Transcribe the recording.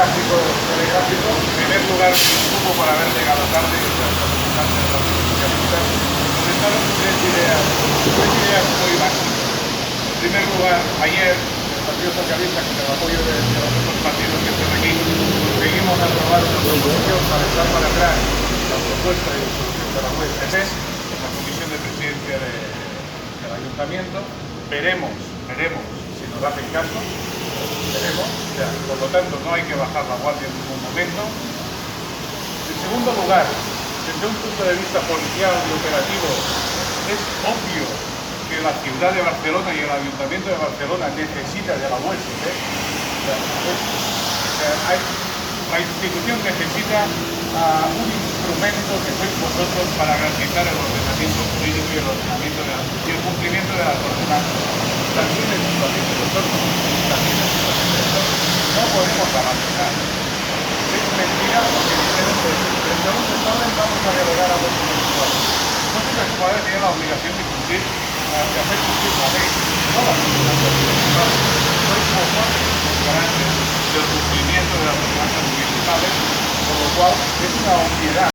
telegráfico. En primer lugar, un poco por haber llegado tarde, los representantes de los socialistas comentaron tres ideas muy básicas. En primer lugar, ayer el Partido Socialista, con el apoyo de los otros partidos que están aquí, conseguimos aprobar una proposición para echar para atrás la propuesta de disolución de la USP en la Comisión de Presidencia del Ayuntamiento. Veremos si nos hacen caso. Veremos. O sea, por lo tanto, no hay que bajar la guardia en ningún momento. En segundo lugar, desde un punto de vista policial y operativo, es obvio que la ciudad de Barcelona y el Ayuntamiento de Barcelona necesita de la USP. La institución necesita un instrumento que sois vosotros para garantizar el ordenamiento jurídico y el cumplimiento de las ordenanzas. También es situación de nosotros, también es situación de nosotros. No podemos abandonar. Es mentira porque dijeron que en segundo orden vamos a delegar a los municipales. Los municipales tienen la obligación de cumplir, de hacer cumplir la ley, no las ordenanzas municipales. Sois vosotros los garantes del cumplimiento de las ordenanzas municipales, por lo cual es una obviedad.